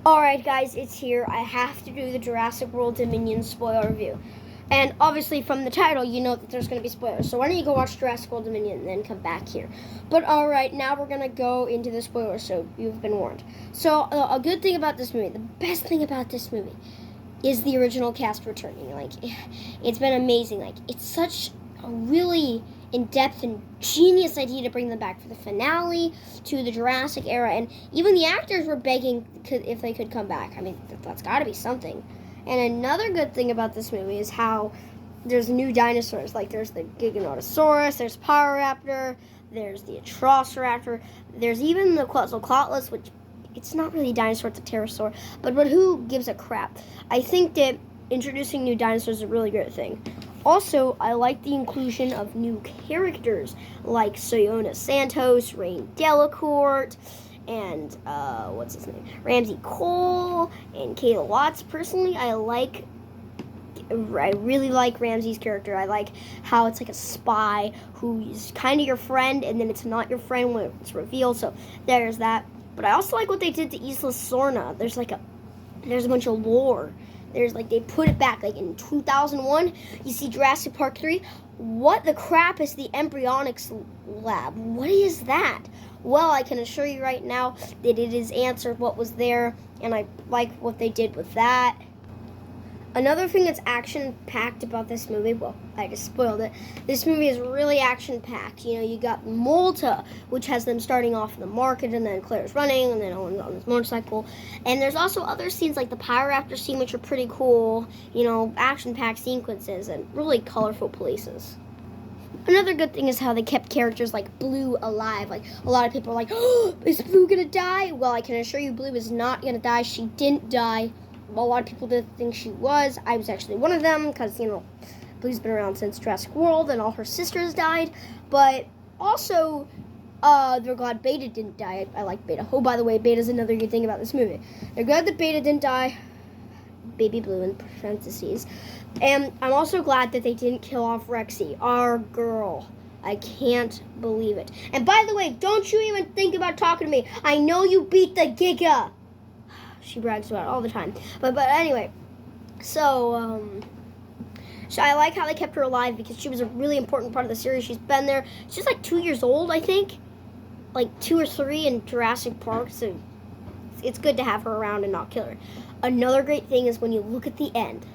Alright guys, it's here. I have to do the Jurassic World Dominion spoiler review. And obviously from the title, you know that there's going to be spoilers. So why don't you go watch Jurassic World Dominion and then come back here. But alright, now we're going to go into the spoilers, so you've been warned. So a good thing about this movie, the best thing about this movie, is the original cast returning. Like, it's been amazing. Like, it's such a really in-depth and genius idea to bring them back for the finale, to the Jurassic era, and even the actors were begging if they could come back. I mean, that's got to be something. And another good thing about this movie is how there's new dinosaurs. Like, there's the Giganotosaurus, there's Pyroraptor, there's the Atrociraptor, there's even the Quetzalcoatlus, which it's not really a dinosaur, it's a pterosaur, but who gives a crap? I think that introducing new dinosaurs is a really great thing. Also, I like the inclusion of new characters like Sayona Santos, Rain Delacourt, and what's his name? Ramsey Cole and Kayla Watts. Personally, I really like Ramsey's character. I like how it's like a spy who is kind of your friend, and then it's not your friend when it's revealed. So there's that. But I also like what they did to Isla Sorna. There's a bunch of lore. They put it back, like in 2001, you see Jurassic Park 3. What the crap is the embryonics lab? What is that? Well, I can assure you right now that it is answered what was there, and I like what they did with that. Another thing that's action-packed about this movie, well, I just spoiled it. This movie is really action-packed. You know, you got Malta, which has them starting off in the market, and then Claire's running, and then Owen's on his motorcycle. And there's also other scenes like the Pyroraptor scene, which are pretty cool. You know, action-packed sequences and really colorful places. Another good thing is how they kept characters like Blue alive. Like, a lot of people are like, oh, is Blue gonna die? Well, I can assure you Blue is not gonna die. She didn't die. A lot of people didn't think she was. I was actually one of them because, you know, Blue's been around since Jurassic World and all her sisters died. But also, they're glad Beta didn't die. I like Beta. Oh, by the way, Beta's another good thing about this movie. They're glad that Beta didn't die. Baby Blue in parentheses. And I'm also glad that they didn't kill off Rexy, our girl. I can't believe it. And by the way, don't you even think about talking to me. I know you beat the Giga. She brags about it all the time. But anyway, so I like how they kept her alive because she was a really important part of the series. She's been there. She's like 2 years old, I think. Like 2 or 3 in Jurassic Park. So it's good to have her around and not kill her. Another great thing is when you look at the end.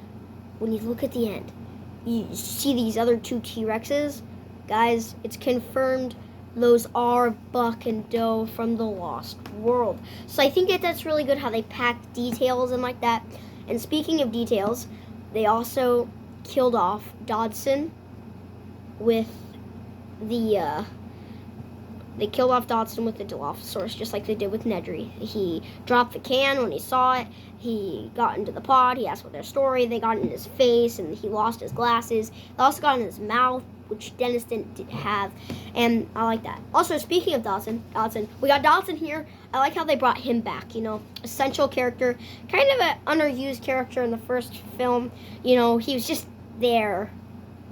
You see these other 2 T-Rexes. Guys, it's confirmed. Those are Buck and Doe from the Lost World. So I think that's really good how they packed details and like that. And speaking of details, they also killed off Dodson with the Dilophosaurus, just like they did with Nedry. He dropped the can when he saw it. He got into the pod. He asked what their story. They got in his face, and he lost his glasses. They also got in his mouth, which Dennis didn't have, and I like that. Also, speaking of Dodson, we got Dodson here. I like how they brought him back, you know, essential character, kind of an underused character in the first film. You know, he was just there.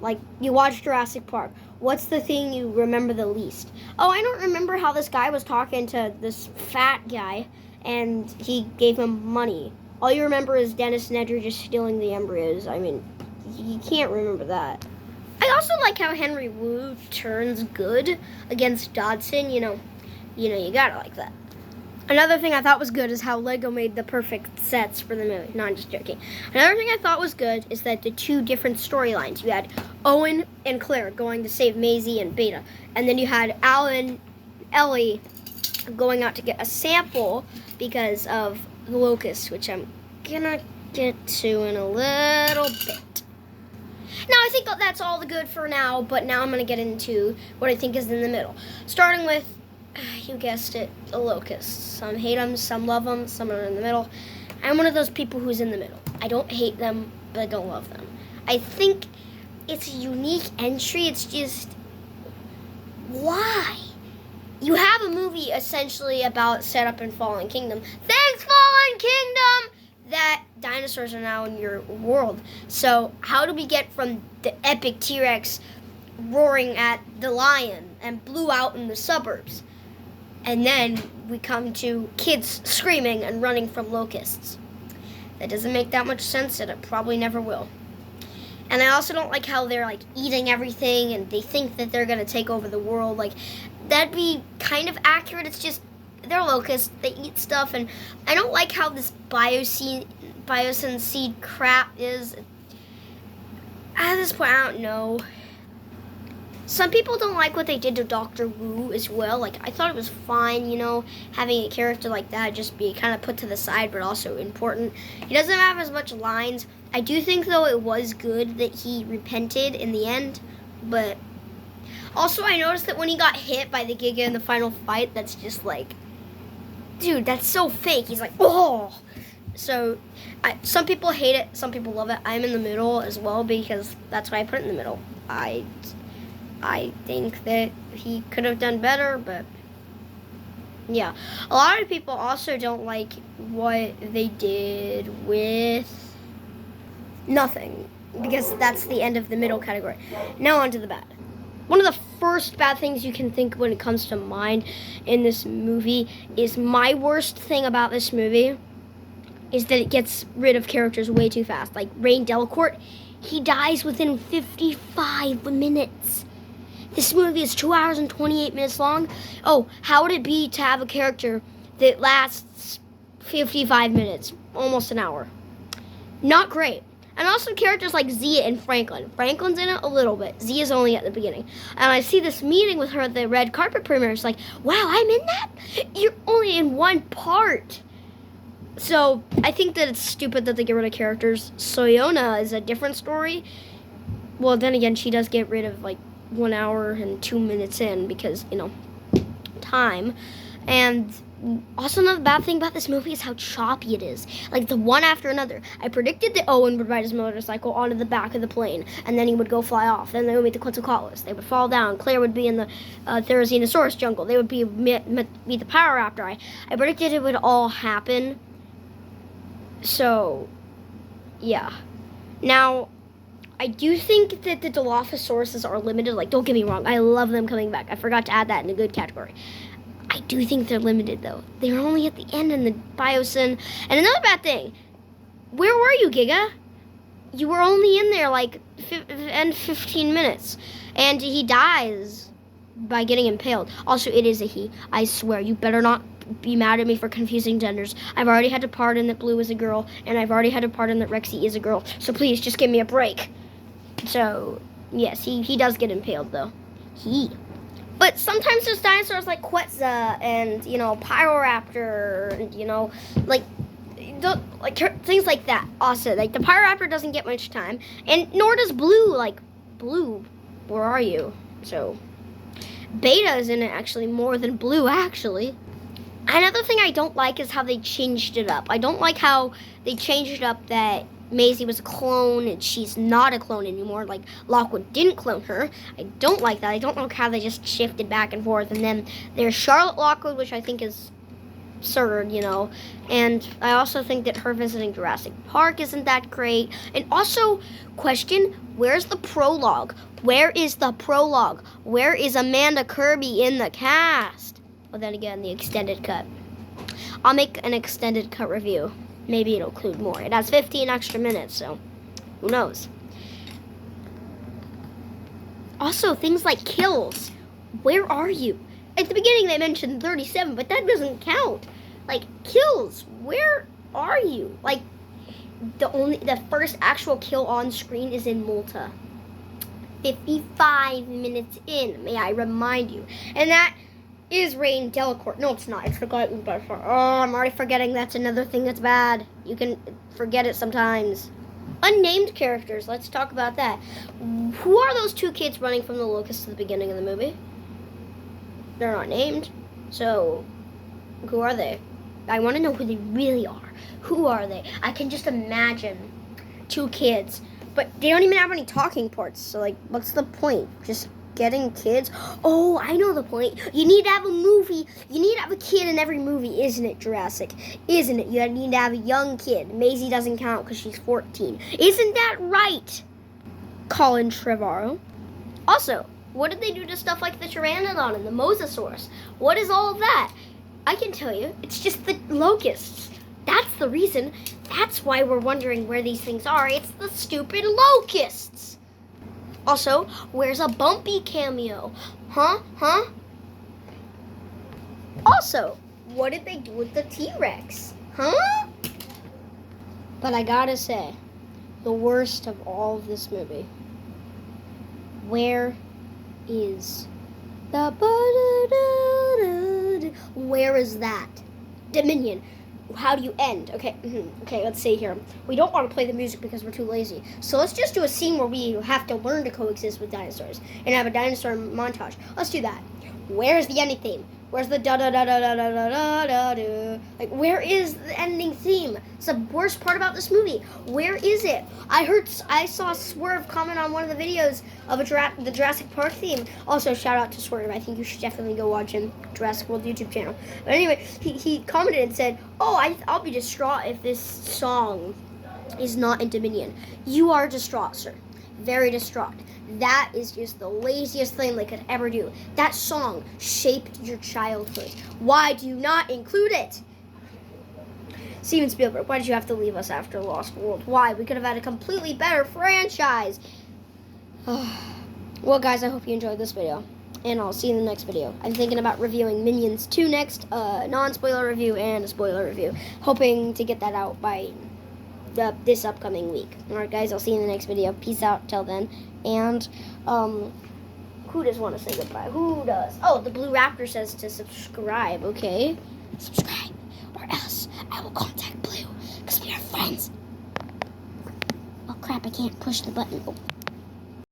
Like, you watch Jurassic Park. What's the thing you remember the least? Oh, I don't remember how this guy was talking to this fat guy, and he gave him money. All you remember is Dennis Nedry just stealing the embryos. I mean, you can't remember that. I also like how Henry Wu turns good against Dodson. You know, you gotta like that. Another thing I thought was good is how Lego made the perfect sets for the movie. No, I'm just joking. Another thing I thought was good is that the 2 different storylines. You had Owen and Claire going to save Maisie and Beta. And then you had Alan and Ellie going out to get a sample because of the locusts, which I'm gonna get to in a little bit. Now, I think that's all the good for now, but now I'm going to get into what I think is in the middle. Starting with, you guessed it, the locusts. Some hate them, some love them, some are in the middle. I'm one of those people who's in the middle. I don't hate them, but I don't love them. I think it's a unique entry. It's just, why? You have a movie essentially about setup in Fallen Kingdom. Thanks, Fallen Kingdom! That dinosaurs are now in your world. So how do we get from the epic T-Rex roaring at the lion and blew out in the suburbs? And then we come to kids screaming and running from locusts. That doesn't make that much sense, and it probably never will. And I also don't like how they're like eating everything and they think that they're gonna take over the world. Like, that'd be kind of accurate. It's just they're locusts, they eat stuff, and I don't like how this biosyn seed crap is. At this point, I don't know. Some people don't like what they did to Dr. Wu as well. Like, I thought it was fine, having a character like that just be kind of put to the side, but also important. He doesn't have as much lines. I do think, though, it was good that he repented in the end, but also I noticed that when he got hit by the Giga in the final fight, that's just like, dude, that's so fake. He's like, oh! So, some people hate it, some people love it. I'm in the middle as well because that's why I put it in the middle. I think that he could have done better, but yeah. A lot of people also don't like what they did with nothing, because that's the end of the middle category. Now on to the bad. One of the first bad things you can think when it comes to mind in this movie is my worst thing about this movie is that it gets rid of characters way too fast. Like Rain Delacourt, he dies within 55 minutes. This movie is 2 hours and 28 minutes long. Oh, how would it be to have a character that lasts 55 minutes, almost an hour? Not great. And also characters like Zia and Franklin. Franklin's in it a little bit. Zia's only at the beginning. And I see this meeting with her at the red carpet premiere. It's like, wow, I'm in that? You're only in one part. So I think that it's stupid that they get rid of characters. Soyona is a different story. Well, then again, she does get rid of, 1 hour and 2 minutes in because, time. And also another bad thing about this movie is how choppy it is. Like, the one after another. I predicted that Owen would ride his motorcycle onto the back of the plane, and then he would go fly off. Then they would meet the Quetzalcoatlus. They would fall down. Claire would be in the Therizinosaurus jungle. They would meet the Power Raptor. I predicted it would all happen. So, yeah. Now, I do think that the Dilophosauruses are limited. Like, don't get me wrong. I love them coming back. I forgot to add that in the good category. I do think they're limited, though. They're only at the end in the biosyn. And another bad thing. Where were you, Giga? You were only in there, 15 minutes. And he dies by getting impaled. Also, it is a he. I swear. You better not be mad at me for confusing genders. I've already had to pardon that Blue is a girl. And I've already had to pardon that Rexy is a girl. So please, just give me a break. So, yes, he does get impaled, though. But sometimes there's dinosaurs like Quetzal and, Pyroraptor and, things like that. Also, the Pyroraptor doesn't get much time. And nor does Blue. Blue, where are you? So, Beta is in it, actually, more than Blue, actually. Another thing I don't like is how they changed it up. I don't like how they changed it up that Maisie was a clone and she's not a clone anymore. Like, Lockwood didn't clone her. I don't like that. I don't like how they just shifted back and forth. And then there's Charlotte Lockwood, which I think is absurd, And I also think that her visiting Jurassic Park isn't that great. And also, question, where's the prologue? Where is the prologue? Where is Amanda Kirby in the cast? Well, then again, the extended cut. I'll make an extended cut review. Maybe it'll include more. It has 15 extra minutes, so who knows? Also, things like kills. Where are you? At the beginning, they mentioned 37, but that doesn't count. Kills. Where are you? The first actual kill on screen is in Malta. 55 minutes in, may I remind you. And that is Rain Delacourt. No, it's not. It's forgotten by far. Oh, I'm already forgetting. That's another thing that's bad. You can forget it sometimes. Unnamed characters. Let's talk about that. Who are those two kids running from the locust at the beginning of the movie? They're not named. So, who are they? I want to know who they really are. Who are they? I can just imagine two kids. But they don't even have any talking parts. So, what's the point? Just getting kids? Oh, I know the point. You need to have a movie. You need to have a kid in every movie, isn't it, Jurassic? Isn't it? You need to have a young kid. Maisie doesn't count because she's 14. Isn't that right, Colin Trevorrow? Also, What did they do to stuff like the Pteranodon and the Mosasaurus? What is all of that? I can tell you, it's just the locusts. That's the reason. That's why we're wondering where these things are. It's the stupid locusts. Also, where's a Bumpy cameo? Huh? Also, what did they do with the T-Rex? Huh? But I gotta say, the worst of all of this movie. Where is the... Where is that? Dominion. How do you end? Okay, let's see here. We don't want to play the music because we're too lazy. So let's just do a scene where we have to learn to coexist with dinosaurs and have a dinosaur montage. Let's do that. Where's the ending theme? Where's the da-da-da-da-da-da-da-da-da? Like, where is the ending theme? It's the worst part about this movie. Where is it? I saw Swerve comment on one of the videos of the Jurassic Park theme. Also, shout out to Swerve. I think you should definitely go watch him, Jurassic World YouTube channel. But anyway, he commented and said, I'll be distraught if this song is not in Dominion. You are distraught, sir. Very distraught. That is just the laziest thing they could ever do. That song shaped your childhood. Why do you not include it? Steven Spielberg, why did you have to leave us after Lost World? Why? We could have had a completely better franchise. Well, guys, I hope you enjoyed this video. And I'll see you in the next video. I'm thinking about reviewing Minions 2 next. Non-spoiler review and a spoiler review. Hoping to get that out by this upcoming week. Alright, guys, I'll see you in the next video. Peace out till then. And who does want to say goodbye? Who does? Oh, the Blue Raptor says to subscribe. Okay, subscribe or else I will contact Blue because we are friends. Oh crap, I can't push the button. Oh.